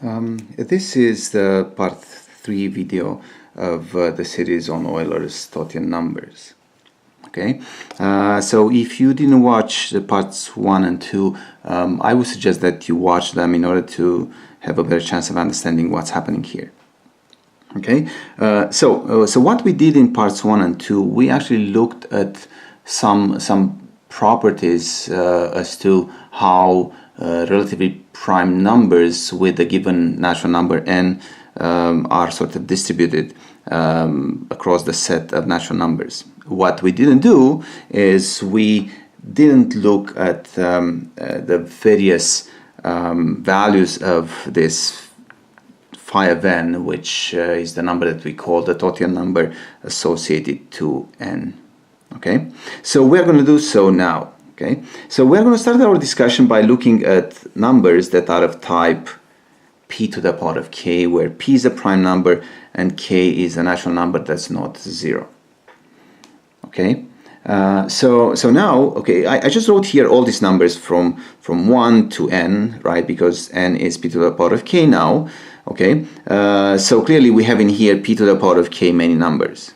This is the part 3 video of the series on Euler's Totient numbers. Okay, so if you didn't watch the parts 1 and 2, I would suggest that you watch them in order to have a better chance of understanding what's happening here. Okay, so what we did in parts 1 and 2, we actually looked at some properties as to how relatively prime numbers with a given natural number n are sort of distributed across the set of natural numbers. What we didn't do is we didn't look at the various values of this phi of n, which is the number that we call the Totient number associated to n. Okay, so we're going to do so now. Okay, so we're going to start our discussion by looking at numbers that are of type p to the power of k, where p is a prime number and k is a natural number that's not 0. Okay, so now, okay, I just wrote here all these numbers from 1 to n, right, because n is p to the power of k now. Okay, so clearly we have in here p to the power of k many numbers.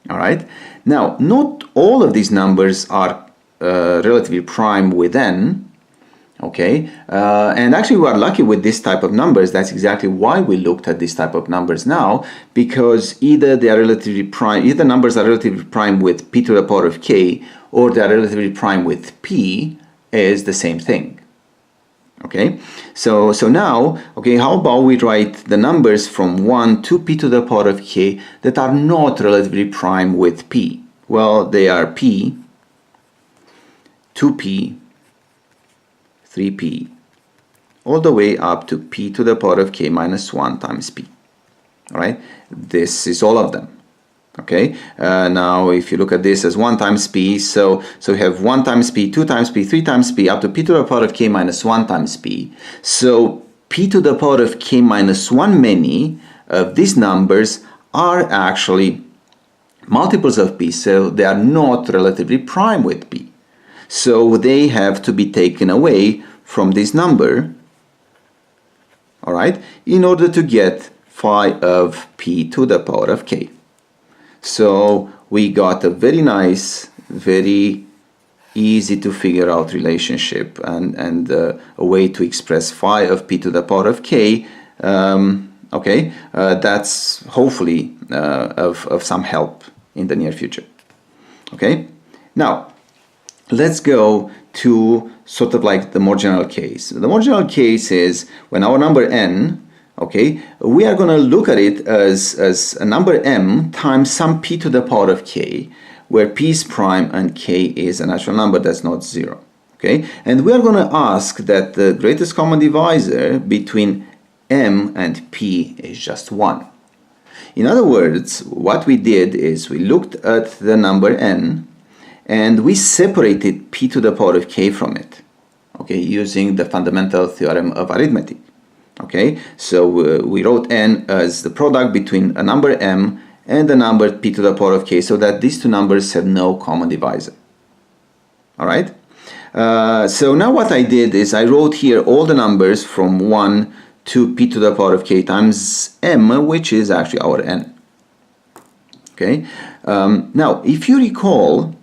All right, now not all of these numbers are relatively prime with n. Okay, and actually we are lucky with this type of numbers. That's exactly why we looked at this type of numbers now, because either they are relatively prime, either numbers are relatively prime with p to the power of k, or they are relatively prime with p is the same thing. Okay, so now, okay, how about we write the numbers from 1 to p to the power of k that are not relatively prime with p? Well, they are p, 2p, 3p, all the way up to p to the power of k minus 1 times p. All right, this is all of them. Okay, now if you look at this as 1 times p, so we have 1 times p, 2 times p, 3 times p, up to p to the power of k minus 1 times p. So p to the power of k minus 1 many of these numbers are actually multiples of p, so they are not relatively prime with p. So they have to be taken away from this number, all right, in order to get phi of p to the power of k. So we got a very nice, very easy to figure out relationship and a way to express phi of p to the power of k. Okay, that's hopefully of some help in the near future. Okay, now let's go to sort of like the more general case. The more general case is when our number n, okay, we are going to look at it as a number m times some p to the power of k, where p is prime and k is a natural number that's not 0. Okay, and we are going to ask that the greatest common divisor between m and p is just 1. In other words, what we did is we looked at the number n and we separated p to the power of k from it, okay, using the fundamental theorem of arithmetic. Okay, so we wrote n as the product between a number m and the number p to the power of k, so that these two numbers have no common divisor. All right, so now what I did is I wrote here all the numbers from 1 to p to the power of k times m, which is actually our n. Okay, now if you recall,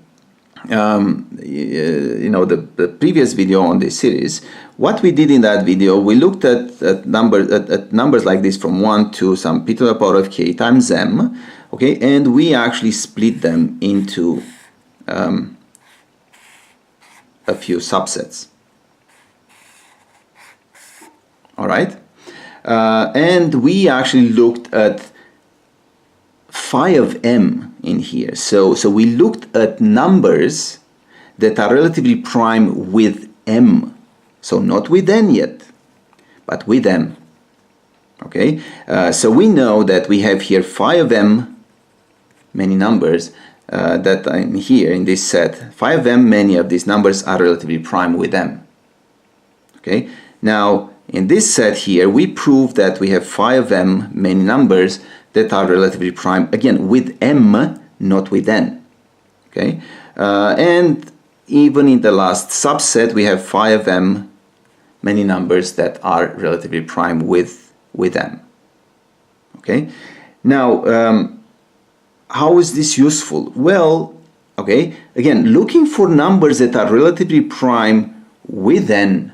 you know, the previous video on this series, what we did in that video, we looked at numbers like this from 1 to some p to the power of k times m, okay, and we actually split them into a few subsets. All right, and we actually looked at phi of m in here. So we looked at numbers that are relatively prime with m. So not with n yet, but with m. Okay, so we know that we have here phi of m many numbers that are in here in this set. Phi of m many of these numbers are relatively prime with m. Okay, now in this set here we prove that we have phi of m many numbers that are relatively prime, again with m, not with n. Okay, and even in the last subset we have phi of m many numbers that are relatively prime with m. Okay, now how is this useful? Well, okay, again, looking for numbers that are relatively prime with n.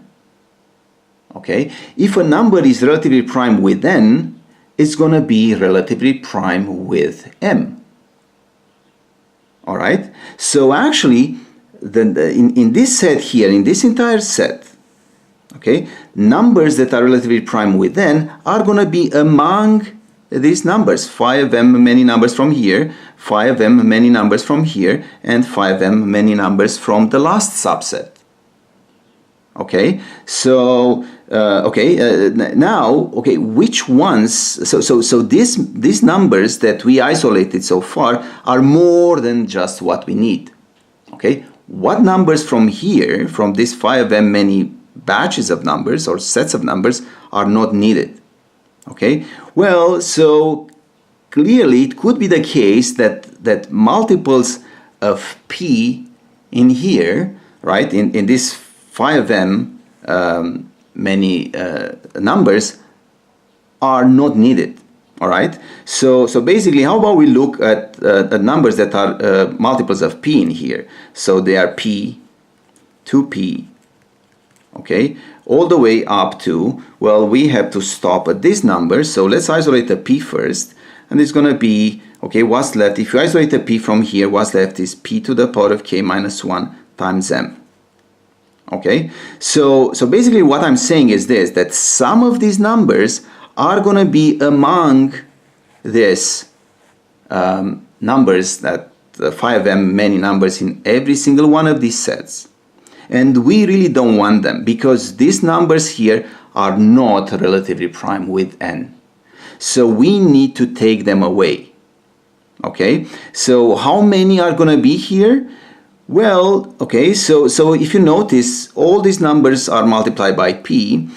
Okay, if a number is relatively prime with n, it's going to be relatively prime with m. All right, so actually, in this set here, in this entire set, okay, numbers that are relatively prime with n are going to be among these numbers, phi of m many numbers from here, phi of m many numbers from here, and phi of m many numbers from the last subset. Okay, so now, okay, which ones? So these numbers that we isolated so far are more than just what we need. Okay, what numbers from here, from this phi of m many batches of numbers or sets of numbers, are not needed? Okay, well, so clearly it could be the case that multiples of p in here, right, in this phi of m many numbers are not needed. All right, so basically, how about we look at numbers that are multiples of p in here? So they are p, 2p, okay, all the way up to, well, we have to stop at this number, so let's isolate the p first, and it's going to be, okay, what's left, if you isolate the p from here, what's left is p to the power of k minus 1 times m. Okay, so basically what I'm saying is this, that some of these numbers are going to be among this numbers, that phi of m many numbers in every single one of these sets. And we really don't want them because these numbers here are not relatively prime with n. So we need to take them away. Okay, so how many are going to be here? Well, okay, so if you notice, all these numbers are multiplied by p,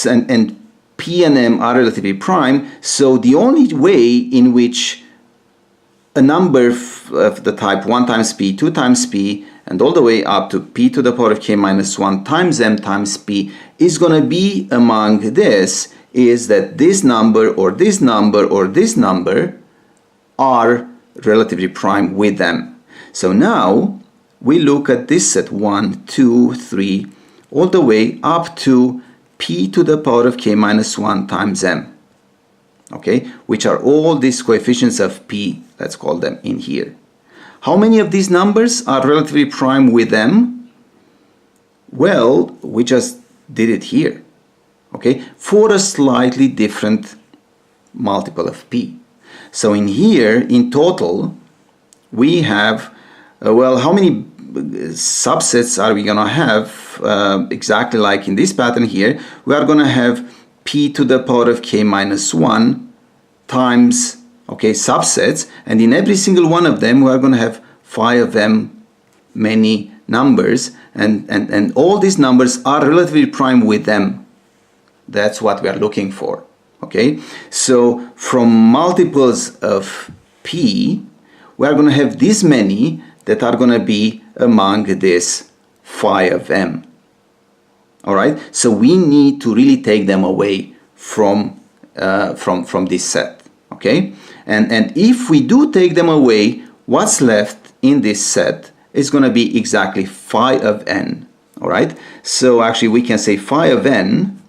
and p and m are relatively prime, so the only way in which a number of the type 1 times p, 2 times p, and all the way up to p to the power of k minus 1 times m times p is going to be among this is that this number or this number or this number are relatively prime with them. So now we look at this set 1, 2, 3, all the way up to p to the power of k minus 1 times m, okay, which are all these coefficients of p, let's call them in here. How many of these numbers are relatively prime with m? Well, we just did it here, okay, for a slightly different multiple of p. So in here, in total, we have, well, how many subsets are we going to have? Exactly like in this pattern here, we are going to have p to the power of k minus 1 times, okay, subsets, and in every single one of them we are going to have phi of m many numbers, and all these numbers are relatively prime with them. That's what we are looking for. Okay, so from multiples of p, we are going to have this many that are going to be among this phi of m. All right, so we need to really take them away from this set. Okay, and if we do take them away, what's left in this set is going to be exactly phi of n. All right, so actually we can say phi of n,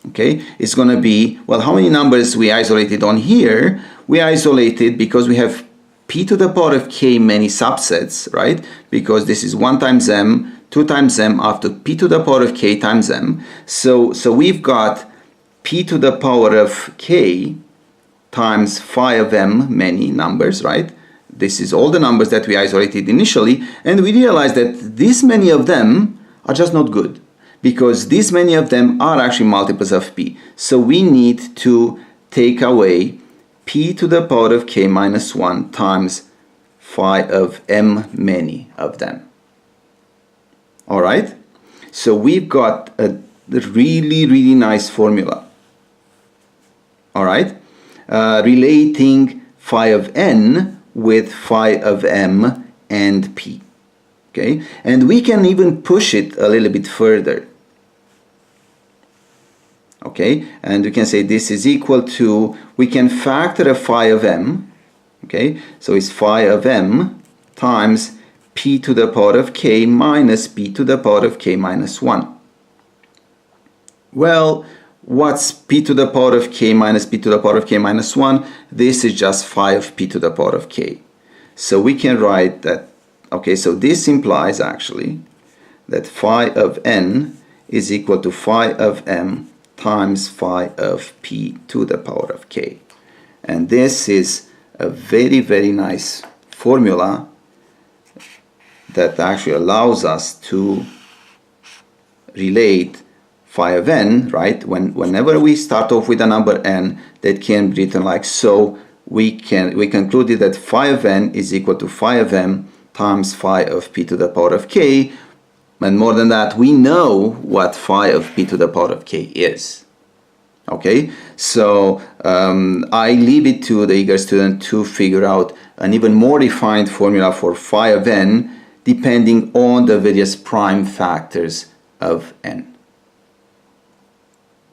okay, is going to be, well, how many numbers we isolated on here? We isolated because we have p to the power of k many subsets, right? Because this is 1 times m, 2 times m, up to p to the power of k times m. So we've got p to the power of k times phi of m many numbers, right? This is all the numbers that we isolated initially, and we realized that this many of them are just not good, because these many of them are actually multiples of p. So we need to take away p to the power of k minus 1 times phi of m many of them. All right? So we've got a really, really nice formula. All right? Relating phi of n with phi of m and p. Okay? And we can even push it a little bit further. okay, and we can say this is equal to, we can factor a phi of m, okay, so it's phi of m times p to the power of k minus p to the power of k minus 1. Well, what's p to the power of k minus p to the power of k minus 1? This is just phi of p to the power of k. So we can write that, okay, so this implies actually that phi of n is equal to phi of m times phi of p to the power of k. And this is a very, very nice formula that actually allows us to relate phi of n, right? Whenever we start off with a number n, that can be written like so. We concluded that phi of n is equal to phi of m times phi of p to the power of k. And more than that, we know what phi of p to the power of k is. Okay, so I leave it to the eager student to figure out an even more refined formula for phi of n depending on the various prime factors of n.